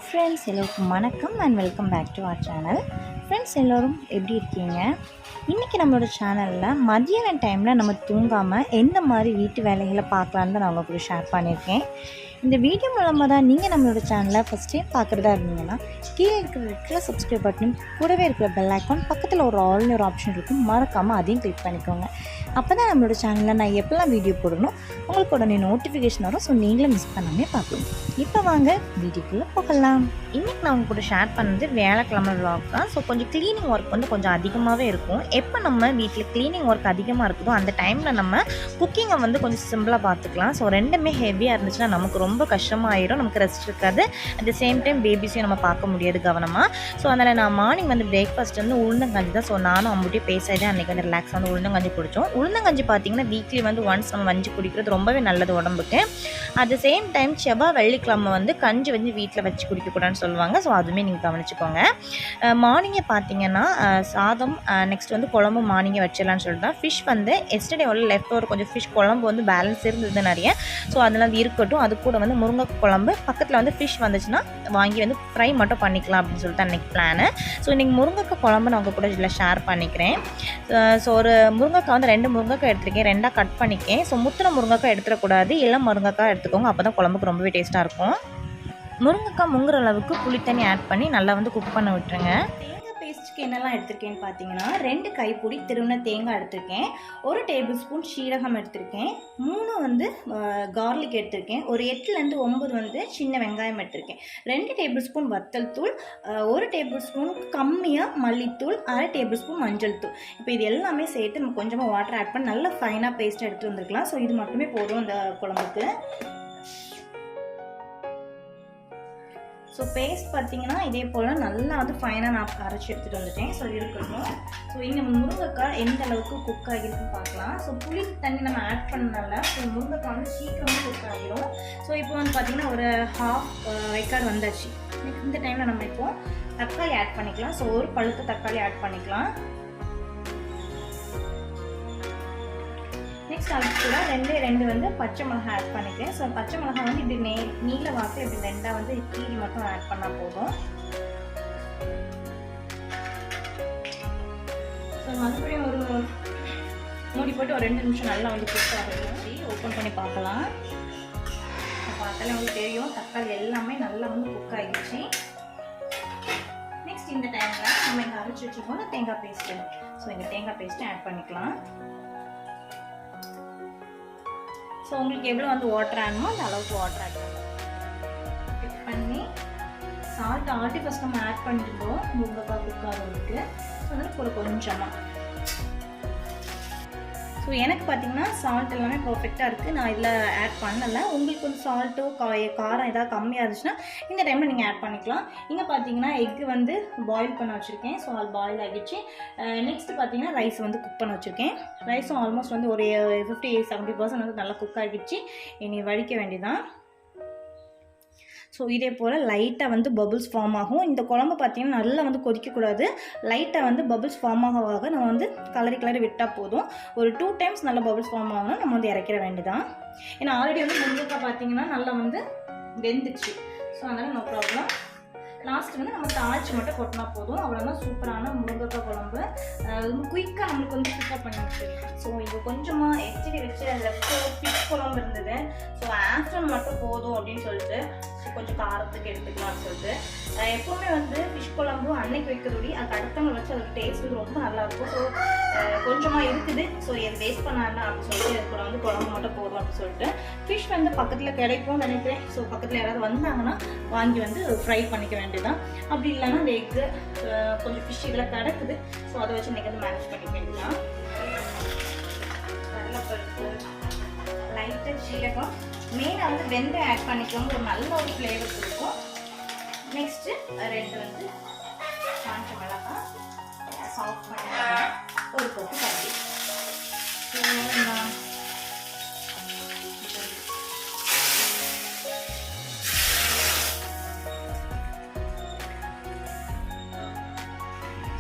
Friends, எல்லோருக்கும் வணக்கம் and welcome back to our channel. Friends, எல்லோரும் எப்படி இருக்கீங்க? இன்றைக்கி நம்மளோட சேனலில் மதியான டைமில் நம்ம தூங்காமல் எந்த மாதிரி வீட்டு வேலைகளை பார்க்கலான்னு தான் நான் உங்களுக்கு ஷேர் பண்ணியிருக்கேன். இந்த வீடியோ மூலமாக தான் நீங்கள் நம்மளோட சேனலை ஃபஸ்ட் டைம் பார்க்குறதா இருந்தீங்கன்னா கீழே இருக்கிற சப்ஸ்கிரைப் பட்டனும் கூடவே இருக்கிற பெல் ஐக்கான் பக்கத்தில் ஒரு ஆல்னு ஒரு ஆப்ஷன் இருக்கும், மறக்காமல் அதையும் கிளிக் பண்ணிக்கோங்க. அப்போ தான் நம்மளோட சேனலில் நான் எப்போல்லாம் வீடியோ போடணும் உங்களுக்கு உடனே நோட்டிஃபிகேஷன் வரும். ஸோ நீங்களும் மிஸ் பண்ணாமல் பார்க்கணும். இப்போ வாங்க வீடியோக்குள்ளே போகலாம். இன்றைக்கி நான் உங்க கூட ஷேர் பண்ணது வியாழக்கிழமை vlog தான். ஸோ கொஞ்சம் க்ளீனிங் ஒர்க் வந்து கொஞ்சம் அதிகமாகவே இருக்கும். எப்போ நம்ம வீட்டில் க்ளீனிங் ஒர்க் அதிகமாக இருக்குதோ அந்த டைமில் நம்ம குக்கிங்கை வந்து கொஞ்சம் சிம்பிளாக பார்த்துக்கலாம். ஸோ ரெண்டுமே ஹெவியாக இருந்துச்சுன்னா நமக்கு ரொம்ப கஷ்டமாயிடும், நமக்கு ரெஸ்ட் இருக்காது. அட் த சேம் டைம் பேபிஸையும் நம்ம பார்க்க முடியாது கவனமாக. ஸோ அதனால் நான் மார்னிங் வந்து பிரேக்ஃபாஸ்ட் வந்து உளுந்தங்கஞ்சி தான். ஸோ நானும் அம்முட்டியே பேசாதே அன்றைக்கி வந்து ரிலாக்ஸ் வந்து உளுந்தங்கஞ்சி குடித்தோம். உளுந்தங்கஞ்சி பார்த்திங்கன்னா வீக்லி வந்து ஒன்ஸ் நம்ம வஞ்சி குடிக்கிறது ரொம்பவே நல்லது உடம்புக்கு. அட் த சேம் டைம் செவ்வாய் வெள்ளிக்கிழமை வந்து கஞ்சி வந்து வீட்டில் வச்சு குடிக்கக்கூடாதுன்னு சொல்லுவாங்க. ஸோ அதுவுமே நீங்கள் கவனிச்சுக்கோங்க. மார்னிங்கே பார்த்தீங்கன்னா சாதம், நெக்ஸ்ட் வந்து குழம்பு மார்னிங்கே வச்சிடலான்னு சொல்லிட்டு தான். ஃபிஷ் வந்து எஸ்டர்டே உள்ள லெஃப்ட் ஓவர் கொஞ்சம் ஃபிஷ் குழம்பு வந்து பேலன்ஸ் இருந்தது நிறைய. ஸோ அதெல்லாம் இருக்கட்டும். அது கூட வந்து முருங்கை குழம்பு பக்கத்தில் வந்து ஃபிஷ் வந்துச்சுன்னா வாங்கி வந்து ஃப்ரை மட்டும் பண்ணிக்கலாம் அப்படின்னு சொல்லிட்டு அன்றைக்கி பிளானு. ஸோ இன்றைக்கி முருங்கைக்காய் குழம்பு நான் உங்கள் கூட இதில் ஷேர் பண்ணிக்கிறேன். ஸோ ஒரு முருங்கைக்காய் வந்து 2 முருங்கைக்காய் எடுத்துருக்கேன், 2ஆக கட் பண்ணிக்கேன். ஸோ முத்தின முருங்கைக்காய் எடுத்துடக்கூடாது, இளம் முருங்கைக்காய் எடுத்துக்கோங்க. அப்போ தான் குழம்புக்கு ரொம்பவே டேஸ்ட்டாக இருக்கும். முருங்கைக்காய் முங்குற அளவுக்கு புளி தண்ணி ஆட் பண்ணி நல்லா வந்து குக் பண்ண விட்டுருங்க. தேங்காய் பேஸ்ட்டுக்கு என்னெல்லாம் எடுத்திருக்கேன்னு பார்த்தீங்கன்னா 2 கைப்பிடி திருவின தேங்காய் எடுத்திருக்கேன், 1 டேபிள் ஸ்பூன் சீரகம் எடுத்திருக்கேன், 3 வந்து கார்லிக் எடுத்திருக்கேன், ஒரு 8லேருந்து 9 வந்து சின்ன வெங்காயம் எடுத்திருக்கேன், 2 டேபிள் ஸ்பூன் வத்தல் தூள், 1 டேபிள் ஸ்பூன் கம்மியாக மல்லித்தூள், 1/2 டேபிள் ஸ்பூன் மஞ்சள் தூள். இப்போ இது எல்லாமே சேர்த்து நம்ம கொஞ்சமாக வாட்டர் ஆட் பண்ணி நல்லா ஃபைனாக பேஸ்ட்டாக எடுத்து வந்துருக்கலாம். ஸோ இது மட்டுமே போதும் இந்த குழம்புக்கு. ஸோ பேஸ்ட் பார்த்தீங்கன்னா இதே போல் நல்லா வந்து ஃபைனாக நான் அரைச்சி எடுத்துகிட்டு வந்துட்டேன். ஸோ இருக்கணும். ஸோ இங்கே முருங்கைக்காய் எந்த அளவுக்கு குக் ஆகிருக்குன்னு பார்க்கலாம். ஸோ புளி தண்ணி நம்ம ஆட் பண்ணனால ஸோ முருங்கைக்காய் வந்து சீக்கிரமாக குக் ஆகிடும். ஸோ இப்போ வந்து பார்த்திங்கன்னா ஒரு ஹாஃப் வைக்காடு வந்தாச்சு. இந்த டைமில் நம்ம இப்போ தக்காளி ஆட் பண்ணிக்கலாம். ஸோ ஒரு பழுத்த தக்காளி ஆட் பண்ணிக்கலாம். நெக்ஸ்ட் அது கூட 2 வந்து பச்சை மிளகாய் ஆட் பண்ணிக்கிறேன். ஸோ பச்சை மிளகாய் வந்து இப்படி நீல வாக்கு இப்படி 2 வந்து கீரி மட்டும் ஆட் பண்ணால் போதும். ஸோ மறுபடியும் ஒரு மூடி போட்டு ஒரு 2 நிமிஷம் நல்லா வந்து குக் ஆகும். ஓப்பன் பண்ணி பார்க்கலாம். பார்த்தாலே உங்களுக்கு தெரியும் தக்காளி எல்லாமே நல்லா வந்து குக் ஆகிடுச்சு. நெக்ஸ்ட் இந்த டைமில் நம்ம இங்கே அரைச்சி வச்சுக்கோங்க தேங்காய் பேஸ்ட்டு. ஸோ இங்கே தேங்காய் பேஸ்ட்டு ஆட் பண்ணிக்கலாம். ஸோ உங்களுக்கு எவ்வளோ வந்து வாட்டர் ஆடணுமோ அந்த அளவுக்கு வாட்டர் ஆட் பண்ணி சால்ட் ஆல்ரெடி ஃபஸ்ட் நம்ம ஆட் பண்ணியிருந்தோம் முருங்கைக்காய் குக் ஆகிறதுக்கு. ஸோ அதனால் ஒரு கொஞ்சமாக. ஸோ எனக்கு பார்த்தீங்கன்னா சால்ட் எல்லாமே பர்ஃபெக்டாக இருக்குது, நான் இதில் ஆட் பண்ணலை. உங்களுக்கு கொஞ்சம் சால்ட்டோ காரம் ஏதாவது கம்மியாக இருந்துச்சுன்னா இந்த டைமில் நீங்கள் ஆட் பண்ணிக்கலாம். இங்கே பார்த்தீங்கன்னா எக்கு வந்து பாயில் பண்ண வச்சுருக்கேன். ஸோ அது பாயில் ஆகிடுச்சு. நெக்ஸ்ட்டு பார்த்தீங்கன்னா ரைஸ் வந்து குக் பண்ண வச்சுருக்கேன். ரைஸும் ஆல்மோஸ்ட் வந்து ஒரு 50-70% வந்து நல்லா குக் ஆகிடுச்சு. இனி வடிக்க வேண்டியதான். ஸோ இதே போல் லைட்டாக வந்து பபுள்ஸ் ஃபார்ம் ஆகும். இந்த குழம்பு பார்த்திங்கன்னா நல்லா வந்து கொதிக்கக்கூடாது, லைட்டாக வந்து பபுள்ஸ் ஃபார்ம் ஆக நம்ம வந்து கிளறி விட்டால் போதும். ஒரு 2 டைம்ஸ் நல்லா பபுள்ஸ் ஃபார்ம் ஆகணும், நம்ம வந்து இறக்கிற வேண்டியதான். ஏன்னா ஆல்ரெடி வந்து முருங்கைக்காய் பார்த்திங்கன்னா நல்லா வந்து வெந்துச்சு. ஸோ அதனால் நோ ப்ராப்ளம். லாஸ்ட் வந்து நம்ம தாளிச்சு மட்டும் கொட்டினா போதும். அவ்வளோதான் சூப்பரான முருங்கைக்காய் குழம்பு. குயிக்காக நம்மளுக்கு வந்து குக்காக பண்ணி வச்சுருக்கேன். ஸோ இங்கே கொஞ்சமாக எச்சடி வச்சு அதில் ஃபிஷ் குழம்பு இருந்தது. ஸோ ஆஃப்டர்நூன் மட்டும் போதும் அப்படின்னு சொல்லிட்டு கொஞ்சம் காரத்துக்கு எடுத்துக்கலாம்னு சொல்லிட்டு எப்போவுமே வந்து ஃபிஷ் குழம்பு அன்னைக்கு வைக்கிறதுடி அதுக்கு அடுத்தவங்க வச்சு அதோட டேஸ்ட் வந்து ரொம்ப நல்லாயிருக்கும். ஸோ கொஞ்சமாக இருக்குது. ஸோ எது வேஸ்ட் பண்ணாண்டா அப்படின்னு சொல்லிட்டு கூட வந்து குழம்பு மட்டும் போதும் அப்படின்னு சொல்லிட்டு ஃபிஷ் வந்து பக்கத்தில் கிடைக்கும்னு நினைக்கிறேன். ஸோ பக்கத்தில் யாராவது வந்தாங்கன்னா வாங்கி வந்து ஃப்ரை பண்ணிக்க வேண்டியதான். அப்படி இல்லைன்னா அந்த எக்கு கொஞ்சம் ஃபிஷ் இதெல்லாம் கிடக்குது. ஸோ அதை வச்சு இன்றைக்கி வந்து மேனேஜ் பண்ணிக்க வேண்டியதான். கடலைப்பருப்பு, லைட்டாக சீரகம், மெயினாக வந்து வெந்தயம் ஆட் பண்ணிக்கோங்க, ஒரு நல்ல ஒரு ஃப்ளேவர் கொடுக்கும். நெக்ஸ்ட்டு 2 வந்து காஞ்ச மிளகாய் சாஃப்ட் பண்ணி ஒரு கொத்து கட்டி.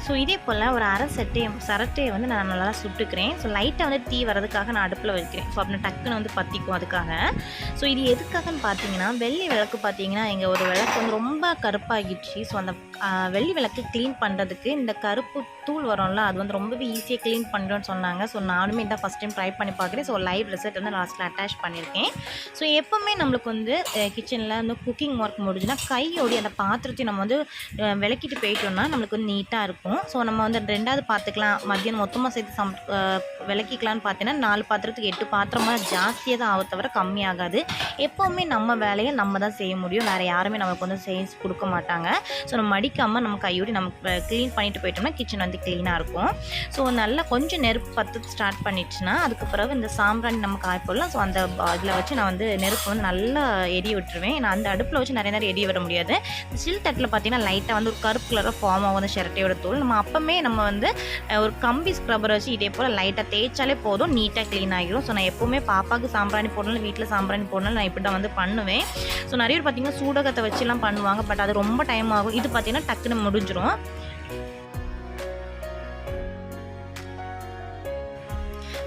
ஸோ இதே போல் ஒரு அரை சரட்டையை வந்து நான் நல்லா சுட்டுக்கிறேன். ஸோ லைட்டாக வந்து தீ வரதுக்காக நான் அடுப்பில் வைக்கிறேன். ஸோ அப்படி டக்குன்னு வந்து பற்றிக்கும் அதுக்காக. ஸோ இது எதுக்காகன்னு பார்த்தீங்கன்னா, வெள்ளி விளக்கு பார்த்தீங்கன்னா எங்கள் ஒரு விளக்கு வந்து ரொம்ப கருப்பாகிடுச்சு. ஸோ அந்த வெள்ளி விளக்கு க்ளீன் பண்ணுறதுக்கு இந்த கருப்பு தூள் வரும்ல, அது வந்து ரொம்பவே ஈஸியாக க்ளீன் பண்ணிடும்னு சொன்னாங்க. ஸோ நானுமே இதான் ஃபஸ்ட் டைம் ட்ரை பண்ணி பார்க்குறேன். ஸோ லைவ் ரிசல்ட் வந்து லாஸ்ட்டில் அட்டாச் பண்ணியிருக்கேன். ஸோ எப்போவுமே நம்மளுக்கு வந்து கிச்சனில் வந்து குக்கிங் ஒர்க் முடிஞ்சுன்னா கையோடைய அந்த பாத்திரத்தையும் நம்ம வந்து விளக்கிட்டு போயிட்டோம்னா நம்மளுக்கு வந்து நீட்டாக இருக்கும். ஸோ நம்ம வந்து 2வது பார்த்துக்கலாம், மத்தியானம் மொத்தமாக சேர்த்து விளக்கிக்கலான்னு பார்த்தீங்கன்னா 4 பாத்திரத்துக்கு 8 பாத்திரமாக ஜாஸ்தியாக தான் ஆக தவிர கம்மியாகாது. எப்போவுமே நம்ம வேலையை நம்ம தான் செய்ய முடியும், வேறு யாருமே நமக்கு வந்து செஞ்சு கொடுக்க மாட்டாங்க. ஸோ நம்ம மடிக்காமல் நம்ம கையோடி நமக்கு க்ளீன் பண்ணிட்டு போயிட்டோம்னா கிச்சன் வந்து க்ளீனாக இருக்கும். ஸோ நல்லா கொஞ்சம் நெருப்பு பற்ற ஸ்டார்ட் பண்ணிடுச்சுன்னா அதுக்கு பிறகு இந்த சாம்பிராணி நம்ம காய போடலாம். ஸோ அந்த இதில் வச்சு நான் வந்து நெருப்பு வந்து நல்லா எரிய விட்டுருவேன். நான் அந்த அடுப்பில் வச்சு நிறைய நேரம் எரிய விட முடியாது. ஸ்டில் தட்டில் பார்த்தீங்கன்னா லைட்டாக வந்து ஒரு கருப்பு கலராக ஃபார்ம் ஆகும் அந்த சிரட்டையோட தூள். நம்ம அப்போமே நம்ம வந்து ஒரு கம்பி ஸ்க்ரப்பர் வச்சு இதே போல் லைட்டாக தேய்ச்சாலே போதும், நீட்டாக க்ளீன் ஆகிடும். ஸோ நான் எப்போவுமே பாப்பாவுக்கு சாம்பிராணி போடணும், வீட்டில் சாம்பிராணி போடணும், நான் இப்படி தான் வந்து பண்ணுவேன். ஸோ நிறைய பேர் பார்த்தீங்கன்னா சூடகத்தை வச்சுலாம் பண்ணுவாங்க, பட் அது ரொம்ப டைம் ஆகும். இது பார்த்தீங்கன்னா டக்குன்னு முடிஞ்சிடும்.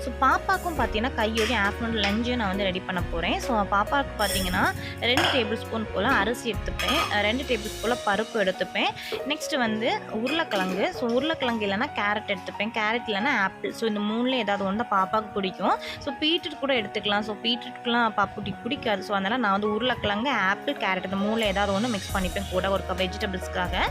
ஸோ பாப்பாவுக்கும் பார்த்தீங்கன்னா கையோடைய ஆஃப்டர்நூன் லஞ்சு நான் வந்து ரெடி பண்ண போகிறேன். ஸோ பாப்பாவுக்கு பார்த்தீங்கன்னா 2 டேபிள் ஸ்பூன் போல் அரிசி எடுத்துப்பேன், 2 டேபிள் ஸ்பூன் பருப்பு எடுத்துப்பேன். நெக்ஸ்ட்டு வந்து உருளைக்கிழங்கு. ஸோ உருளைக்கிழங்கு இல்லைனா கேரட் எடுத்துப்பேன், கேரட் இல்லைனா ஆப்பிள். ஸோ இந்த 3ல் ஏதாவது ஒன்று தான் பாப்பாவுக்கு பிடிக்கும். ஸோ பீட்ரூட் கூட எடுத்துக்கலாம். ஸோ பீட்ரூட்லாம் பாப்புட்டிக்கு பிடிக்காது. ஸோ அதனால் நான் வந்து உருளைக்கிழங்கு, ஆப்பிள், கேரட் இந்த 3ல் ஏதாவது ஒன்று மிக்ஸ் பண்ணிப்பேன் கூட ஒரு வெஜிடபிள்ஸ்க்காக.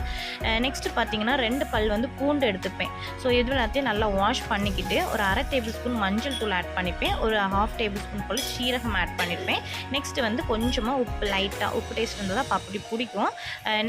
நெக்ஸ்ட்டு பார்த்தீங்கன்னா 2 பல் வந்து பூண்டு எடுத்துப்பேன். ஸோ இது எல்லாத்தையும் நல்லா வாஷ் பண்ணிக்கிட்டு ஒரு அரை டேபிள் ஸ்பூன் மஞ்சள் தூள் ஆட் பண்ணிப்பேன், ஒரு 1/2 டேபிள் ஸ்பூன் போல் சீரகம் ஆட் பண்ணிப்பேன். நெக்ஸ்ட்டு வந்து கொஞ்சமாக உப்பு, லைட்டாக உப்பு டேஸ்ட் இருந்தால் தான் அப்படி பிடிக்கும்.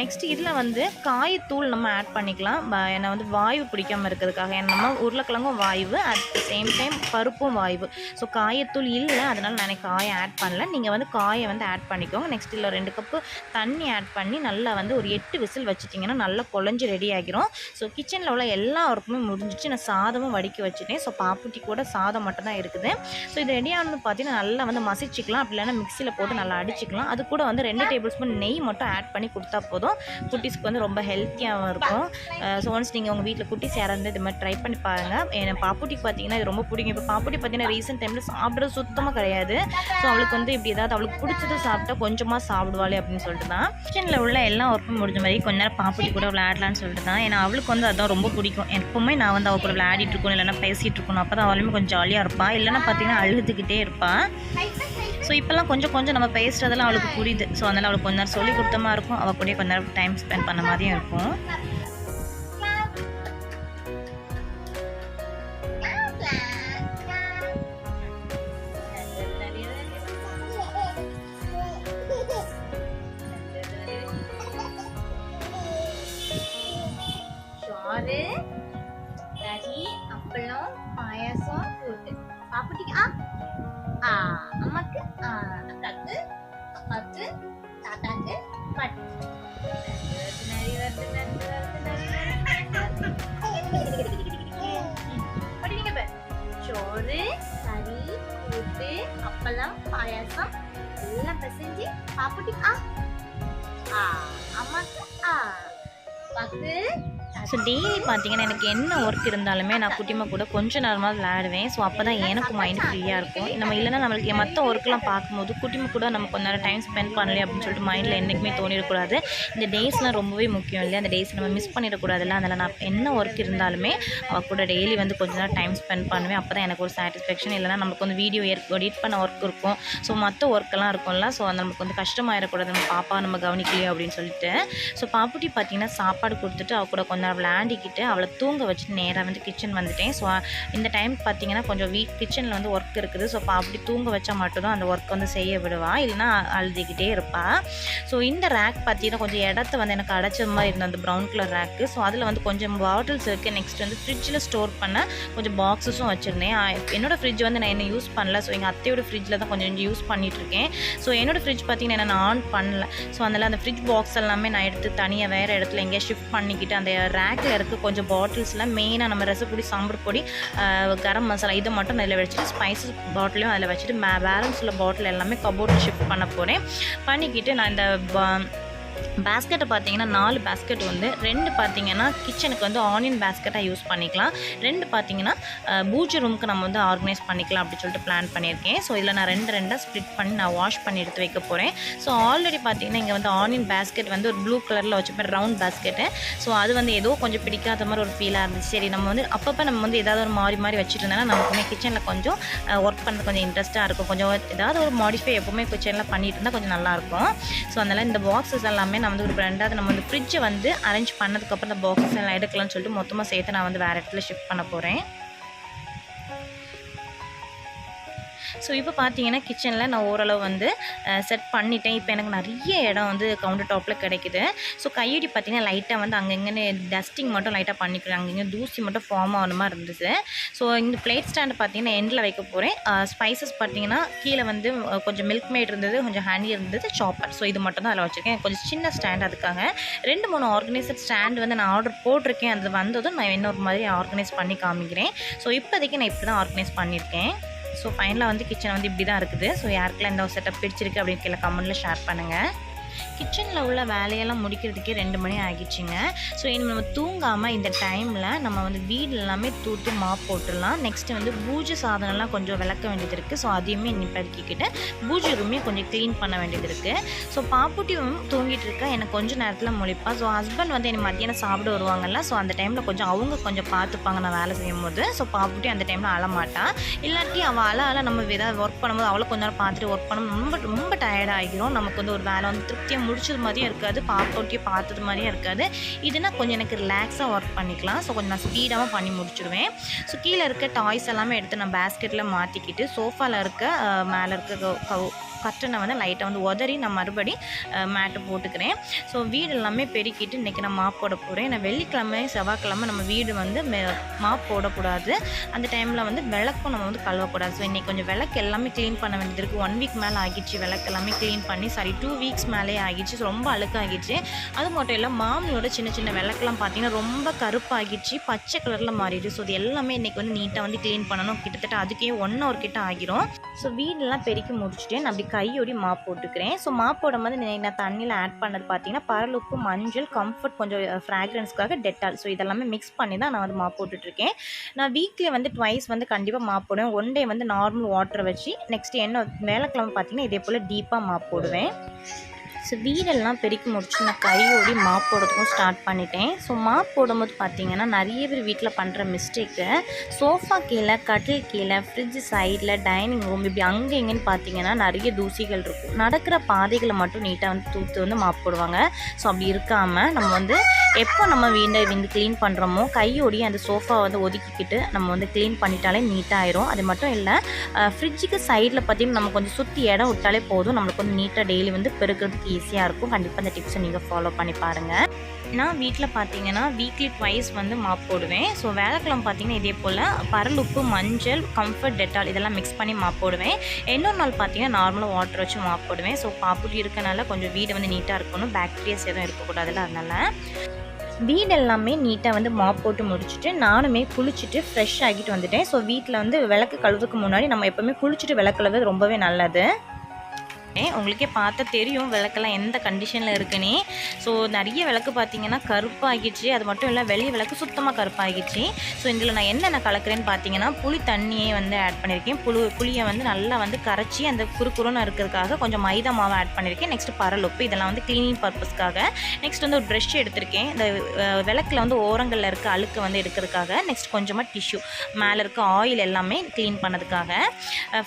நெக்ஸ்ட்டு இதில் வந்து காயத்தூள் நம்ம ஆட் பண்ணிக்கலாம், ஏன்னா வந்து வாயு பிடிக்காமல் இருக்கிறதுக்காக. ஏன்னா நம்ம உருளைக்கிழங்கும் வாயு, அட் த சேம் டைம் பருப்பும் வாயு. ஸோ காயத்தூள் இல்லை, அதனால் நான் காயை ஆட் பண்ணல, நீங்கள் வந்து காயை வந்து ஆட் பண்ணிக்கோங்க. நெக்ஸ்ட் இதில் 2 கப்பு தண்ணி ஆட் பண்ணி நல்லா வந்து ஒரு 8 விசில் வச்சுட்டிங்கன்னா நல்லா குழஞ்சி ரெடி ஆகிரும். ஸோ கிச்சனில் உள்ள எல்லா ஒர்க்குமே முடிஞ்சிச்சு. நான் சாதமும் வடிக்க வச்சுட்டேன். ஸோ பாப்புட்டி கூட சாதம் மட்டும் தான் இருக்குது. ஸோ இது ரெடியானது பார்த்தீங்கன்னா நல்லா வந்து மசிச்சிக்கலாம், அப்படி இல்லைன்னா மிக்சியில் போட்டு நல்லா அடிச்சிக்கலாம். அது கூட வந்து 2 டேபிள் ஸ்பூன் நெய் மட்டும் ஆட் பண்ணி கொடுத்தா போதும். குட்டீஸ்க்கு வந்து ரொம்ப ஹெல்த்தியாகவும் இருக்கும். ஸோ ஒன்ஸ் நீங்கள் உங்கள் வீட்டில் குட்டீஸ் யாராவது இது மாதிரி ட்ரை பண்ணி பாருங்கள். என் பாப்புட்டிக்கு பார்த்தீங்கன்னா இது ரொம்ப பிடிக்கும். இப்போ பாப்புட்டி பார்த்தீங்கன்னா ரீசெண்ட் டைமில் சாப்பிட்றது சுத்தமாக கிடையாது. ஸோ அவளுக்கு வந்து இப்படி ஏதாவது அவளுக்கு பிடிச்சது சாப்பிட்டா கொஞ்சமாக சாப்பிடுவாளே அப்படின்னு சொல்லிட்டு தான் கிச்சனில் உள்ள எல்லா ஒர்க்கும் முடிஞ்ச மாதிரி கொஞ்ச நேரம் பாப்புட்டி கூட விளையாடலான்னு சொல்லிட்டு தான். ஏன்னா அவளுக்கு வந்து அதுதான் ரொம்ப பிடிக்கும். எப்போவுமே நான் வந்து அவள் கூட விளையாடிட்டு இருக்கணும், இல்லைன்னா பேசிகிட்டு இருக்கணும், அப்போ தான் அவளுமே கொஞ்சம் ஜாலியாக இருப்பாள். இல்லைன்னா பார்த்தீங்கன்னா அழுதுகிட்டே இருப்பாள். ஸோ இப்போல்லாம் கொஞ்சம் கொஞ்சம் நம்ம பேசுகிறதெல்லாம் அவளுக்கு புரியுது. ஸோ அதனால் அவளுக்கு கொஞ்ச நேரம் சொல்லி கொடுத்தமா இருக்கும், அவள் கூட கொஞ்ச நேரம் டைம் ஸ்பெண்ட் பண்ண மாதிரியும் இருக்கும். சோறு, கறி, அப்பளம், பாயாசம், கூட்டு. பாப்புட்டிக்கு அம்மாக்கு, அக்காக்கு, அப்பாவுக்கு, தாத்தாக்கு, பாட்டி. படிங்க பேர். சோறு, கறி, கூட்டு, அப்பளம், பாயாசம் எல்லாம் பிசைஞ்சு பாப்புட்டிக்கு அம்மாக்கு, அப்பாவுக்கு. ஸோ டெய்லி பார்த்தீங்கன்னா எனக்கு என்ன ஒர்க் இருந்தாலுமே நான் குட்டிமா கூட கொஞ்சம் நேரமாக விளையாடுவேன். ஸோ அப்போ தான் எனக்கு மைண்ட் ஃப்ரீயாக இருக்கும். நம்ம இல்லைனா நம்மளுக்கு மற்ற ஒர்க்லாம் பார்க்கும்போது குட்டிமா கூட நம்ம கொஞ்ச நேரம் டைம் ஸ்பெண்ட் பண்ணலையே அப்படின்னு சொல்லிட்டு மைண்டில் என்றைக்குமே தோணிடக்கூடாது. இந்த டேஸ்லாம் ரொம்பவே முக்கியம் இல்லையா, அந்த டேஸ் நம்ம மிஸ் பண்ணிடக்கூடாதுல்ல. அதனால் நான் என்ன ஒர்க் இருந்தாலுமே அவள் கூட டெய்லி வந்து கொஞ்ச நேரம் டைம் ஸ்பெண்ட் பண்ணுவேன். அப்போ தான் எனக்கு ஒரு சாட்டிஸ்ஃபேக்ஷன். இல்லைனா நமக்கு வந்து வீடியோ எடிட் பண்ண ஒர்க் இருக்கும், ஸோ மற்ற ஒர்க்கெல்லாம் இருக்கும்ல. ஸோ அது நமக்கு வந்து கஷ்டமாயிடக்கூடாது, நம்ம பாப்பா நம்ம கவனிக்கலையோ அப்படின்னு சொல்லிட்டு. ஸோ பாப்புட்டி பார்த்தீங்கன்னா சாப்பாடு கொடுத்துட்டு அவள் கூட கொஞ்ச நேரம் விளையாண்டிக்கிட்டு அவளை தூங்க வச்சுட்டு நேராக வந்து கிச்சன் வந்துட்டேன். ஸோ இந்த டைம் பார்த்தீங்கன்னா கொஞ்சம் கிச்சனில் வந்து ஒர்க் இருக்குது. ஸோ அப்படி தூங்க வச்சா மட்டும்தான் அந்த ஒர்க் வந்து செய்ய விடுவா, இல்லைனா அழுதுகிட்டே இருப்பாள். ஸோ இந்த ரேக் பார்த்தீங்கன்னா கொஞ்சம் இடத்த வந்து எனக்கு அடைச்ச மாதிரி இருந்தது, அந்த ப்ரௌன் கலர் ரேக்கு. ஸோ அதில் வந்து கொஞ்சம் பாட்டில்ஸ் இருக்குது. நெக்ஸ்ட் வந்து ஃப்ரிட்ஜில் ஸ்டோர் பண்ண கொஞ்சம் பாக்ஸஸும் வச்சுருந்தேன். என்னோடய ஃப்ரிட்ஜ் வந்து நான் என்ன யூஸ் பண்ணல. ஸோ எங்கள் அத்தையோட ஃப்ரிட்ஜில் தான் கொஞ்சம் யூஸ் பண்ணிகிட்ருக்கேன். ஸோ என்னோடய ஃப்ரிட்ஜ் பார்த்தீங்கன்னா நான் ஆன் பண்ணல. ஸோ அதனால் அந்த ஃப்ரிட்ஜ் பாக்ஸ் எல்லாமே நான் எடுத்து தனியாக வேறு இடத்துல எங்கேயா ஷிஃப்ட் பண்ணிக்கிட்டு அந்த ரேக்கில் இருக்க கொஞ்சம் பாட்டில்ஸ்லாம் மெயினாக நம்ம ரசப்பொடி, சாம்பார் பொடி, கரம் மசாலா இதை மட்டும் நான் இதில் வச்சுட்டு ஸ்பைசஸ் பாட்டிலையும் அதில் வச்சுட்டு பேலன்ஸ் உள்ள பாட்டில் எல்லாமே கபோர்டில் ஷிஃப்ட் பண்ண போகிறேன். பண்ணிக்கிட்டு நான் இந்த பேஸ்கெட்டை பார்த்தீங்கன்னா 4 பேஸ்கெட் வந்து 2 பார்த்தீங்கன்னா கிச்சனுக்கு வந்து ஆனியன் பேஸ்கெட்டாக யூஸ் பண்ணிக்கலாம், 2 பார்த்தீங்கன்னா பூஜை ரூமுக்கு நம்ம வந்து ஆர்கனைஸ் பண்ணிக்கலாம் அப்படின்னு சொல்லிட்டு பிளான் பண்ணியிருக்கேன். ஸோ இதில் நான் 2 ஸ்ப்ளிட் பண்ணி நான் வாஷ் பண்ணி எடுத்து வைக்க போகிறேன். ஸோ ஆல்ரெடி பார்த்தீங்கன்னா இங்கே வந்து ஆனியன் பேஸ்கெட் வந்து ஒரு ப்ளூ கலரில் வச்சுப்பேன், ரவுண்ட் பேஸ்கெட்டு. ஸோ அது வந்து ஏதோ கொஞ்சம் பிடிக்காத மாதிரி ஒரு ஃபீலாக இருந்துச்சு. சரி நம்ம வந்து அப்பப்போ நம்ம வந்து ஏதாவது ஒரு மாறி வச்சுட்டு இருந்தோன்னா நமக்குமே கிச்சனில் கொஞ்சம் ஒர்க் பண்ணுறது கொஞ்சம் இன்ட்ரெஸ்ட்டாக இருக்கும், கொஞ்சம் ஏதாவது ஒரு மாடிஃபை எப்போவுமே கிச்சனில் பண்ணிட்டு இருந்தால் கொஞ்சம் நல்லாயிருக்கும். ஸோ அதனால் இந்த பாக்ஸஸ் எல்லாமே நான் வந்து ஒரு 2வது நம்ம வந்து ஃப்ரிட்ஜை வந்து அரேஞ்ச் பண்ணதுக்கப்புறம் இந்த பாக்ஸஸ் எல்லாம் எடுக்கலாம்னு சொல்லிட்டு மொத்தமாக சேர்த்து நான் வந்து வேறு இடத்துல ஷிஃப்ட் பண்ண போகிறேன். ஸோ இப்போ பார்த்தீங்கன்னா கிச்சனில் நான் ஓரளவு வந்து செட் பண்ணிட்டேன். இப்போ எனக்கு நிறைய இடம் வந்து கவுண்டர் டாப்பில் கிடைக்குது. ஸோ கையடி பார்த்திங்கன்னா லைட்டாக வந்து அங்கங்கே டஸ்டிங் மட்டும் லைட்டாக பண்ணிக்கிறேன், அங்கங்கே தூசி மட்டும் ஃபார்ம் ஆன மாதிரி இருந்துச்சு. ஸோ இந்த பிளேட் ஸ்டாண்டு பார்த்திங்கன்னா எண்டில் வைக்க போகிறேன். ஸ்பைசஸ் பார்த்திங்கன்னா கீழே வந்து கொஞ்சம் மில்க் மேட் இருந்தது, கொஞ்சம் ஹனி இருந்தது, சாப்பர். ஸோ இது மட்டும் தான் அதில் வச்சுருக்கேன். கொஞ்சம் சின்ன ஸ்டாண்ட், அதுக்காக 2-3 ஆர்கனைசர் ஸ்டாண்ட் வந்து நான் ஆர்டர் போட்டிருக்கேன். அது வந்ததும் நான் இன்னொரு மாதிரி ஆர்கனைஸ் பண்ணி காமிக்கிறேன். ஸோ இப்போதைக்கு நான் இப்படி தான் ஆர்கனைஸ் பண்ணியிருக்கேன். ஸோ ஃபைனலாக வந்து கிச்சன் வந்து இப்படி தான் இருக்குது. ஸோ யாருக்கெல்லாம் இந்த செட்டப் பிடிச்சிருக்கு அப்படின்னு கீழே கமெண்ட்டில் ஷேர் பண்ணுங்கள். கிச்சனில் உள்ள வேலையெல்லாம் முடிக்கிறதுக்கே 2 மணி ஆகிடுச்சிங்க. ஸோ இனி நம்ம தூங்காமல் இந்த டைமில் நம்ம வந்து வீடு எல்லாமே தூத்து மாப் போட்டுடலாம். நெக்ஸ்ட்டு வந்து பூஜை சாதனம்லாம் கொஞ்சம் விளக்க வேண்டியது இருக்குது. ஸோ அதையுமே இன்னி பெருக்கிக்கிட்டு பூஜை ரூமே கொஞ்சம் க்ளீன் பண்ண வேண்டியது இருக்குது. ஸோ பாப்புட்டியும் தூங்கிட்டு இருக்கா, எனக்கு கொஞ்சம் நேரத்தில் முழிப்பா. ஸோ ஹஸ்பண்ட் வந்து என்னை மத்தியானம் சாப்பிட வருவாங்கல்ல, ஸோ அந்த டைமில் அவங்க பார்த்துப்பாங்க நான் வேலை செய்யும் போது. ஸோ பாப்புட்டி அந்த டைமில் அழமாட்டா. இல்லாட்டி அவள் அழ நம்ம ஏதாவது ஒர்க் பண்ணும்போது அவளை கொஞ்ச நேரம் பார்த்துட்டு ஒர்க் பண்ணணும் ரொம்ப டயர்ட் ஆகிரும். நமக்கு வந்து ஒரு வேலை வந்து திருப்தியாக முடிச்சது மாதிரியும் இருக்காது, பாப்போட்டியை பார்த்தது மாதிரியும் இருக்காது. இதுனா கொஞ்சம் எனக்கு ரிலாக்ஸாக ஒர்க் பண்ணிக்கலாம். ஸோ கொஞ்சம் நான் ஸ்பீடாகவும் பண்ணி முடிச்சுடுவேன். ஸோ கீழே இருக்க டாய்ஸ் எல்லாமே எடுத்து நான் பேஸ்கெட்டில் மாற்றிக்கிட்டு சோஃபாவில் இருக்க மேலே இருக்க கட்டனை வந்து லைட்டாக வந்து உதறி நான் மறுபடி மேட்டு போட்டுக்கிறேன். ஸோ வீடு எல்லாமே பெருக்கிட்டு இன்றைக்கி நான் மாப் போட போகிறேன். நான் வெள்ளிக்கிழமை செவ்வாய்க்கிழமை நம்ம வீடு வந்து மாப் போடக்கூடாது. அந்த டைமில் வந்து விளக்கும் நம்ம வந்து கழுவக்கூடாது. ஸோ இன்றைக்கி கொஞ்சம் விளக்கு எல்லாமே க்ளீன் பண்ண வேண்டியது இருக்குது. 1 வீக் மேலே ஆகிடுச்சு விளக்கு எல்லாமே க்ளீன் பண்ணி. 2 வீக்ஸ் மேலே ஆகிடுச்சு. ஸோ ரொம்ப அழுக்காகிடுச்சு. அது மட்டும் இல்லை, மாமியோட சின்ன சின்ன விளக்கெல்லாம் பார்த்திங்கன்னா ரொம்ப கருப்பாகிடுச்சு, பச்சை கலரில் மாறிடுச்சு. ஸோ இது எல்லாமே இன்றைக்கி வந்து நீட்டாக வந்து க்ளீன் பண்ணணும். கிட்டத்தட்ட அதுக்கே 1 hour கிட்ட ஆகிரும். ஸோ வீடெல்லாம் பெருக்கி முடிச்சுட்டு நான் அப்படி கையோடி மாப் போட்டுக்கிறேன். ஸோ மாப் போடும் போது நான் தண்ணியில் ஆட் பண்ணது பார்த்தீங்கன்னா பரலுப்பு, மஞ்சள், கம்ஃபர்ட், கொஞ்சம் ஃப்ராக்ரன்ஸ்க்காக டெட்டால். ஸோ இதெல்லாமே மிக்ஸ் பண்ணி தான் நான் வந்து மாப் போட்டுட்ருக்கேன். நான் வீக்லி வந்து ட்வைஸ் வந்து கண்டிப்பாக மாப் போடுவேன். 1 டே வந்து நார்மல் வாட்டர் வச்சு, நெக்ஸ்ட்டு என்ன வேலைக்கிழமை பார்த்தீங்கன்னா இதே போல் டீப்பாக மாப் போடுவேன். ஸோ வீடெல்லாம் பெருக்கி முடிச்சு நான் கையோடி மாப் போடுறதுக்கும் ஸ்டார்ட் பண்ணிட்டேன். ஸோ மாப் போடும்போது பார்த்திங்கன்னா நிறைய பேர் வீட்டில் பண்ணுற மிஸ்டேக்கு, சோஃபா கீழே, கட்டில் கீழே, ஃப்ரிட்ஜ் சைடில், டைனிங் ரூம் இப்படி அங்கே எங்கேன்னு பார்த்தீங்கன்னா நிறைய தூசிகள் இருக்கும். நடக்கிற பாதைகளை மட்டும் நீட்டாக வந்து தூத்து வந்து மாப் போடுவாங்க. ஸோ அப்படி இருக்காமல் நம்ம வந்து எப்போ நம்ம வீட்டை வந்து க்ளீன் பண்ணுறோமோ கையோடி அந்த சோஃபா வந்து ஒதுக்கிக்கிட்டு நம்ம வந்து க்ளீன் பண்ணிட்டாலே நீட்டாகிடும். அது மட்டும் இல்லை, ஃப்ரிட்ஜுக்கு சைடில் பார்த்திங்கன்னா நம்ம கொஞ்சம் சுற்றி இடம் விட்டாலே போதும், நம்மளுக்கு வந்து நீட்டாக டெய்லி வந்து பெருக்கிறதுக்கு ஈஸியாக இருக்கும். கண்டிப்பாக அந்த டிப்ஸை நீங்கள் ஃபாலோ பண்ணி பாருங்கள். நான் வீட்டில் பார்த்தீங்கன்னா வீக்லி ட்வைஸ் வந்து மாப் போடுவேன். ஸோ வேலைக்கிழமை பார்த்தீங்கன்னா இதே போல் பரலுப்பு, மஞ்சள், கம்ஃபர்ட், டெட்டால் இதெல்லாம் மிக்ஸ் பண்ணி மாப் போடுவேன். இன்னொரு நாள் பார்த்தீங்கன்னா நார்மலாக வாட்டர் வச்சு மாப் போடுவேன். ஸோ பாப்புட்டி இருக்கனால கொஞ்சம் வீடு வந்து நீட்டாக இருக்கணும், பாக்டீரியாஸ் எதுவும் இருக்கக்கூடாதுல்ல, அதனால் வீடு எல்லாமே நீட்டாக வந்து மாப் போட்டு முடிச்சுட்டு நானுமே குளிச்சுட்டு ஃப்ரெஷ் ஆகிட்டு வந்துட்டேன். ஸோ வீட்டில் வந்து விளக்கு கழுவுறதுக்கு முன்னாடி நம்ம எப்போவுமே குளிச்சுட்டு விளக்கு கழுவுறது ரொம்பவே நல்லது. உங்களுக்கே பார்த்தா தெரியும் விளக்கெல்லாம் எந்த கண்டிஷனில் இருக்குன்னே. ஸோ நிறைய விளக்கு பார்த்தீங்கன்னா கருப்பாகிடுச்சு. அது மட்டும் இல்லை, வெளியே விளக்கு சுத்தமாக கருப்பாகிடுச்சு. ஸோ இதில் நான் என்னென்ன கலக்கிறேன்னு பார்த்தீங்கன்னா புளி தண்ணியே வந்து ஆட் பண்ணியிருக்கேன். புளியை வந்து நல்லா வந்து கரைச்சி அந்த குறுக்குறுன்னு இருக்கிறதுக்காக கொஞ்சம் மைதா மாவை ஆட் பண்ணியிருக்கேன். நெக்ஸ்ட்டு பரலுப்பு, இதெல்லாம் வந்து க்ளீனிங் பர்பஸ்க்காக. நெக்ஸ்ட் வந்து ஒரு ப்ரெஷ் எடுத்திருக்கேன், இந்த விளக்கில் வந்து ஓரங்களில் இருக்க அழுக்கு வந்து எடுக்கிறதுக்காக. நெக்ஸ்ட் கொஞ்சமாக டிஷ்யூ, மேலே இருக்க ஆயில் எல்லாமே க்ளீன் பண்ணதுக்காக.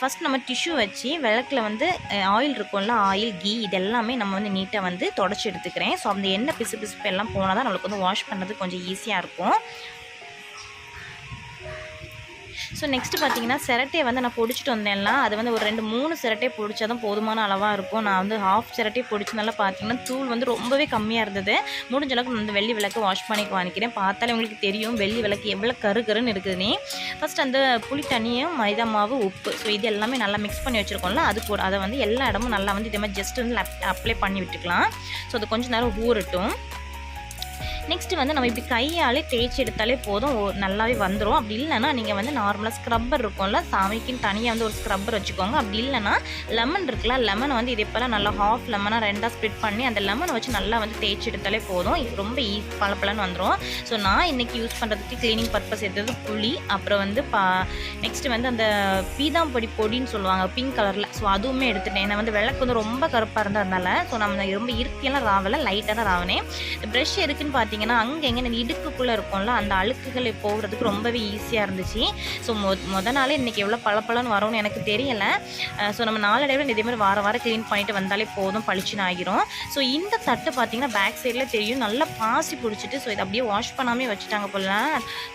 ஃபஸ்ட் நம்ம டிஷ்யூ வச்சு விளக்கில் வந்து ஆயில் இருக்கும்ல, ஆயில், கீ இதெல்லாமே நம்ம வந்து நீட்டாக வந்து தொடச்சி எடுத்துக்கிறேன். ஸோ அந்த எண்ணெய் பிசு எல்லாம் போனால் தான் நம்மளுக்கு வந்து வாஷ் பண்ணுறது கொஞ்சம் ஈஸியாக இருக்கும். ஸோ நெக்ஸ்ட்டு பார்த்தீங்கன்னா சிரட்டையை வந்து நான் பொடிச்சிட்டு வந்தேன்ல, அது வந்து ஒரு 2-3 சிரட்டையை பொடிச்சா தான் போதுமான அளவாக இருக்கும். நான் வந்து ஹாஃப் சிரட்டையை பொடிச்சனால பார்த்தீங்கன்னா தூள் வந்து ரொம்பவே கம்மியாக இருந்தது. முடிஞ்ச அளவுக்கு நான் வந்து வெள்ளி விளக்கு வாஷ் பண்ணி வாங்கிக்கிறேன். பார்த்தாலே உங்களுக்கு தெரியும் வெள்ளி விளக்கு எவ்வளோ கருன்னு இருக்குதுன்னே. ஃபஸ்ட் அந்த புளி தண்ணியும், மைதா மாவு, உப்பு, ஸோ இது எல்லாமே நல்லா மிக்ஸ் பண்ணி வச்சுருக்கோம்ல, அது கூட அதை வந்து எல்லா இடமும் நல்லா வந்து இதே மாதிரி ஜஸ்ட் வந்து அப்ளை பண்ணி விட்டுக்கலாம். ஸோ அது கொஞ்சம் நேரம் ஊறட்டும். நெக்ஸ்ட்டு வந்து நம்ம இப்படி கையாலே தேய்ச்சி எடுத்தாலே போதும், நல்லாவே வந்துடும். அப்படி இல்லைன்னா நீங்கள் வந்து நார்மலாக ஸ்க்ரப்பர் இருக்கும்ல, சாமிக்குன்னு தனியாக வந்து ஒரு ஸ்க்ரப்பர் வச்சுக்கோங்க. அப்படி இல்லைன்னா லெமன் இருக்குல்ல, லெமனை வந்து இதே போல் நல்லா ஹாஃப் லெமனாக 2ஆக ஸ்ப்ளிட் பண்ணி அந்த லெமனை வச்சு நல்லா வந்து தேய்ச்சி எடுத்தாலே போதும். இது ரொம்ப பளபளன்னு வந்துடும். ஸோ நான் இன்றைக்கி யூஸ் பண்ணுறதுக்கு க்ளீனிங் பர்பஸ் எடுத்தது புளி, அப்புறம் வந்து நெக்ஸ்ட்டு வந்து அந்த பீதாம்பொடி பொடின்னு சொல்லுவாங்க பிங்க் கலரில். ஸோ அதுவுமே எடுத்துட்டேன். ஏன்னா வந்து விளக்கு வந்து ரொம்ப கருப்பாக இருந்ததுனால ஸோ நம்ம ரொம்ப இருக்கையெல்லாம் ராவலை, லைட்டாக தான் ராவினேன். ப்ரெஷ் எதுக்குன்னு பார்த்தீங்கன்னா அங்கே எங்கே இடுக்குள்ளே இருக்கும்ல அந்த அழுக்குகள் போகிறதுக்கு ரொம்பவே ஈஸியாக இருந்துச்சு. ஸோ நாளே இன்றைக்கி எவ்வளோ பளபளன்னு வரும்னு எனக்கு தெரியலை. ஸோ நம்ம நாளடைவில் இதேமாதிரி வாரம் க்ளீன் பண்ணிட்டு வந்தாலே போதும், பளிச்சுன்னு ஆகிரும். ஸோ இந்த தட்டு பார்த்தீங்கன்னா பேக் சைடில் தெரியும் நல்லா பாசி பிடிச்சிட்டு, ஸோ இதை அப்படியே வாஷ் பண்ணாமே வச்சுட்டாங்க போல.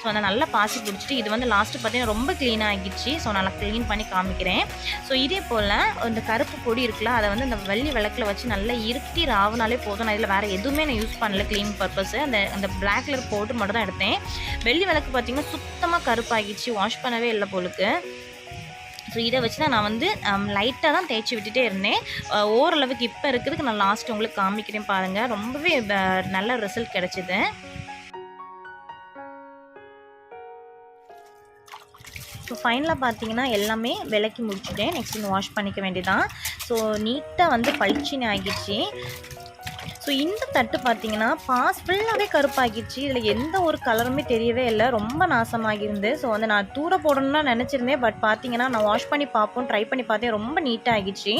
ஸோ அந்த நல்லா பாசி பிடிச்சிட்டு இது வந்து லாஸ்ட்டு பார்த்தீங்கன்னா ரொம்ப க்ளீனாக ஆகிடுச்சு. ஸோ நல்லா க்ளீன் பண்ணி காமிக்கிறேன். ஸோ இதே போல் இந்த கருப்பு பொடி இருக்குல்ல, அதை வந்து இந்த வெள்ளி விளக்கில் வச்சு நல்லா இருட்டி ராவுனாலே போதும். நான் இதில் வேறு எதுவுமே நான் யூஸ் பண்ணல க்ளீனிங் பர்பஸ். அந்த பிளாக் கலர் பவுடர் மட்டும் தான் எடுத்தேன். வெள்ளி விளக்கு பார்த்திங்கன்னா சுத்தமாக கருப்பாகிடுச்சு, வாஷ் பண்ணவே இல்லை போலுக்கு. ஸோ இதை வச்சு தான் நான் வந்து லைட்டாக தான் தேய்ச்சி விட்டுட்டே இருந்தேன். ஓரளவுக்கு இப்போ இருக்கிறதுக்கு நான் லாஸ்ட் உங்களுக்கு காமிக்கிறேன் பாருங்கள். ரொம்பவே நல்ல ரிசல்ட் கிடச்சிது. ஸோ ஃபைனலாக பார்த்தீங்கன்னா எல்லாமே விளக்கி முடிச்சுட்டேன். நெக்ஸ்ட் இந்த வாஷ் பண்ணிக்க வேண்டியதான். ஸோ நீட்டாக வந்து பளிச்சுன்னு ஆகிடுச்சு. ஸோ இந்த தட்டு பார்த்தீங்கன்னா ஃபுல்லாகவே கருப்பாகிடுச்சு. இதில் எந்த ஒரு கலருமே தெரியவே இல்லை, ரொம்ப நாசமாகிருந்து. ஸோ வந்து நான் தூர போடணும்னு நினச்சிருந்தேன். பட் பார்த்தீங்கன்னா நான் வாஷ் பண்ணி பார்ப்போம், ட்ரை பண்ணி பார்த்தேன், ரொம்ப நீட்டாக ஆகிடுச்சு.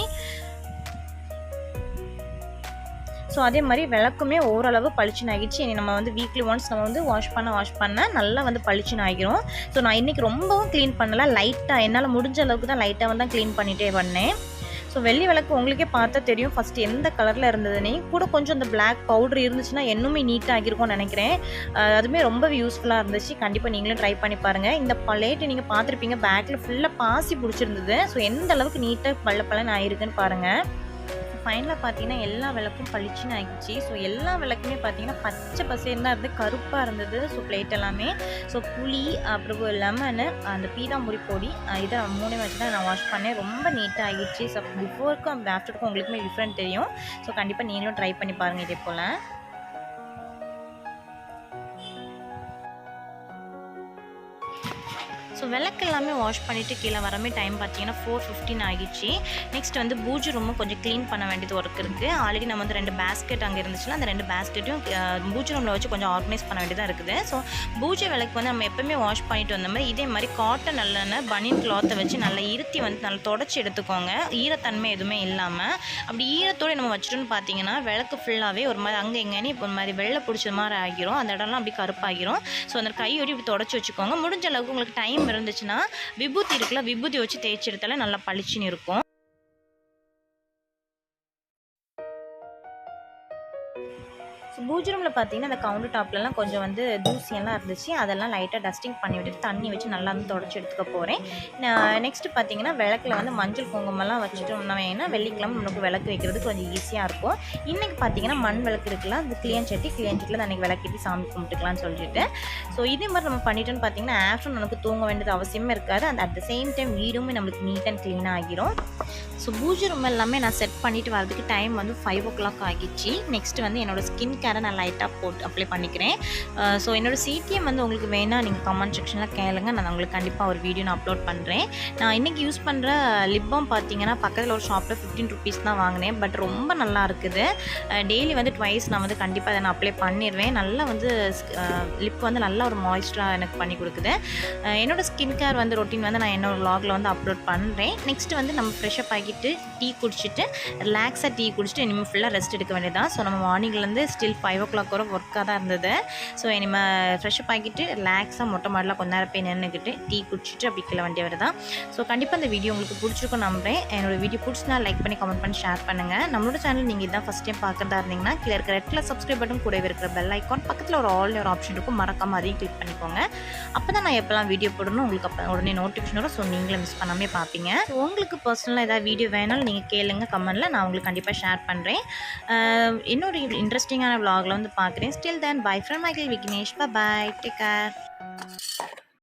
ஸோ அதே மாதிரி விளக்குமே ஓரளவு பளிச்சுன்னு ஆகிடுச்சு. இனி நம்ம வந்து வீக்லி ஒன்ஸ் நம்ம வந்து வாஷ் பண்ண நல்லா வந்து பளிச்சுன்னு ஆகிரும். ஸோ நான் இன்றைக்கி ரொம்பவும் க்ளீன் பண்ணலை, லைட்டாக என்னால் முடிஞ்ச அளவுக்கு தான் லைட்டாக வந்து க்ளீன் பண்ணிகிட்டே பண்ணேன். ஸோ வெள்ளி விளக்கு உங்களுக்கே பார்த்தா தெரியும் ஃபஸ்ட்டு எந்த கலரில் இருந்ததுன்னே. கூட கொஞ்சம் அந்த பிளாக் பவுடர் இருந்துச்சுன்னா இன்னுமே நீட்டாக ஆகிருக்கும்னு நினைக்கிறேன். அதுவுமே ரொம்ப யூஸ்ஃபுல்லாக இருந்துச்சு. கண்டிப்பாக நீங்களும் ட்ரை பண்ணி பாருங்கள். இந்த பிளேட்டு நீங்கள் பார்த்துருப்பீங்க, பேக்கில் ஃபுல்லாக பாசி பிடிச்சிருந்தது. ஸோ எந்த அளவுக்கு நீட்டாக பளபளன்னு ஆகிருக்குன்னு பாருங்கள். ஃபைனலாக பார்த்தீங்கன்னா எல்லா விளக்கும் பளிச்சுன்னு ஆகிடுச்சு. ஸோ எல்லா விளக்குமே பார்த்தீங்கன்னா பச்சை பசேன்னு தான் இருந்து, கருப்பாக இருந்தது. ஸோ பிளேட் எல்லாமே ஸோ புளி, அப்புறம் லெமனு, அந்த பீதாம்பொடி பொடி, இதை 3 வச்சு தான் நான் வாஷ் பண்ணேன். ரொம்ப நீட்டாக ஆகிடுச்சு. ஸோ பிஃபோருக்கும் ஆஃப்டருக்கும் உங்களுக்குமே டிஃப்ரெண்ட் தெரியும். ஸோ கண்டிப்பாக நீங்களும் ட்ரை பண்ணி பாருங்கள் இதே போல். ஸோ விளக்கு எல்லாமே வாஷ் பண்ணிவிட்டு கீழே வரமே டைம் பார்த்தீங்கன்னா 4:15 ஆகிடுச்சு. நெக்ஸ்ட் வந்து பூஜை ரூமும் கொஞ்சம் க்ளீன் பண்ண வேண்டியது ஒர்க் இருக்குது. ஆல்ரெடி நம்ம வந்து 2 பேஸ்கெட் அங்கே இருந்துச்சுன்னா அந்த 2 பேஸ்கெட்டையும் பூஜை ரூமில் வச்சு கொஞ்சம் ஆர்கனைஸ் பண்ண வேண்டியதாக இருக்குது. ஸோ பூஜை விளக்கு வந்து நம்ம எப்போவுமே வாஷ் பண்ணிட்டு வந்த மாதிரி இதே மாதிரி காட்டன் நல்லெண்ணெய் பனியன் கிளாத்தை வச்சு நல்லா இருத்தி வந்து நல்லா தொடச்சி எடுத்துக்கோங்க, ஈரத்தன்மை எதுவுமே இல்லாமல். அப்படி ஈரத்தோடு நம்ம வச்சுட்டோன்னு பார்த்தீங்கன்னா விளக்கு ஃபுல்லாகவே ஒரு மாதிரி அங்கே எங்கேன்னு இப்போ ஒரு மாதிரி வெள்ளை பிடிச்ச மாதிரி ஆகிரும், அந்த இடம்லாம் அப்படி கருப்பாகிரும். ஸோ அந்த கையோடு இப்படி தொடச்சி வச்சுக்கோங்க. முடிஞ்ச அளவுக்கு உங்களுக்கு டைம் இருந்துச்சுன்னா விபூதி இருக்குல்ல, விபூதி வச்சு தேய்ச்சி எடுத்தாலே நல்லா பளிச்சுன்னு இருக்கும். பூஜை ரூமில் பார்த்தீங்கன்னா அந்த கவுண்டர் டாப்லலாம் கொஞ்சம் வந்து தூசியெல்லாம் இருந்துச்சு. அதெல்லாம் லைட்டாக டஸ்டிங் பண்ணி விட்டுட்டு தண்ணி வச்சு நல்லா வந்து தொடச்சி எடுத்துக்க போகிறேன். நெக்ஸ்ட்டு பார்த்தீங்கன்னா விளக்கில் வந்து மஞ்சள் குங்குமம்லாம் வச்சுட்டு நம்ம ஏன்னா வெள்ளிக்கிழமை நமக்கு விளக்கு வைக்கிறதுக்கு கொஞ்சம் ஈஸியாக இருக்கும். இன்றைக்கி பார்த்தீங்கன்னா மண் விளக்கு இருக்குல்ல, அந்த கிளியன்சட்டியில் அன்றைக்கி விளக்கிட்டு சாமி கும்பிட்டுக்கலாம்னு சொல்லிட்டு. ஸோ இதே மாதிரி நம்ம பண்ணிட்டோன்னு பார்த்தீங்கன்னா ஆஃப்டர்நூன் நமக்கு தூங்க வேண்டியது அவசியமே இருக்காது. அந்த அட் த சேம் டைம் வீடுமே நம்மளுக்கு நீட் அண்ட் க்ளீனாக ஆகிரும். ஸோ பூஜை ரூம் எல்லாமே நான் செட் பண்ணிவிட்டு வரதுக்கு டைம் வந்து 5 o'clock ஆகிடுச்சு. நெக்ஸ்ட்டு வந்து என்னோடய ஸ்கின் கேரை நான் லைட்டாக அப்ளை பண்ணிக்கிறேன். ஸோ என்னோடய சிடிஎம் வந்து உங்களுக்கு வேணால் நீங்கள் கமெண்ட் செக்ஷனில் கேளுங்க, நான் உங்களுக்கு கண்டிப்பாக ஒரு வீடியோ நான் அப்லோட் பண்ணுறேன். நான் இன்றைக்கி யூஸ் பண்ணுற லிப் பாம் பார்த்தீங்கன்னா பக்கத்தில் ஒரு ஷாப்பில் 15 rupees தான் வாங்கினேன். பட் ரொம்ப நல்லா இருக்குது. டெய்லி வந்து ட்வைஸ் நான் வந்து கண்டிப்பாக அதை நான் அப்ளை பண்ணிடுவேன். நல்லா வந்து லிப் வந்து நல்லா ஒரு மாய்ஸ்டராக எனக்கு பண்ணி கொடுக்குது. என்னோடய ஸ்கின் கேர் வந்து ரொட்டீன் வந்து நான் என்னோடய vlogல வந்து அப்லோட் பண்ணுறேன். நெக்ஸ்ட்டு வந்து நம்ம ஃப்ரெஷ்அப் ஆகிட்டு டீ குடிச்சிட்டு ரிலாக்ஸாக டீ குடிச்சிட்டு இனிமேல் ஃபுல்லாக ரெஸ்ட் எடுக்க வேண்டியதான். ஸோ நம்ம மார்னிங்லேருந்து ஸ்டில் 5 o'clock வரை ஒர்க்காக தான் இருந்தது. ஸோ இனிமேல் ஃப்ரெஷ்அப் ஆகிட்டு ரிலாக்ஸாக மொட்டை மாடலாம் கொஞ்ச நேரம் போய் நின்றுக்கிட்டு டீ குடிச்சிட்டு அப்படி கீழே வண்டி வருதான். ஸோ கண்டிப்பாக இந்த வீடியோ உங்களுக்கு பிடிச்சிருக்கும் நம்புறேன். என்னோடய வீடியோ பிடிச்சினா லைக் பண்ணி கமெண்ட் பண்ணி ஷேர் பண்ணுங்கள். நம்மளோட சேனல் நீங்கள் இதான் ஃபஸ்ட் டைம் பார்க்குறதா இருந்தீங்கன்னா கீழே இருக்கிற ரெட் கலர் சப்ஸ்கிரைப் பட்டன் கூடவே இருக்கிற பெல் ஐக்கான் பக்கத்தில் ஒரு ஆல் ஒரு ஆப்ஷன் இருக்கும், மறக்காமல் அதையும் கிளிக் பண்ணிக்கோங்க. அப்போ தான் நான் எப்போல்லாம் வீடியோ போடணும் உங்களுக்கு அப்போ உடனே நோட்டிஃபிகேஷன் வரும். ஸோ நீங்களும் மிஸ் பண்ணாமே பார்ப்பீங்க. ஸோ உங்களுக்கு பர்சனலாக ஏதாவது வீடியோ வேணாலும் நீங்கள் கேளுங்க கமெண்ட்டில், நான் உங்களுக்கு கண்டிப்பாக ஷேர் பண்ணுறேன். இன்னொரு இன்ட்ரெஸ்டிங்கான vlogல வந்து பார்க்குறேன். Till then, bye from Michael Vignesh. Bye bye. Take care.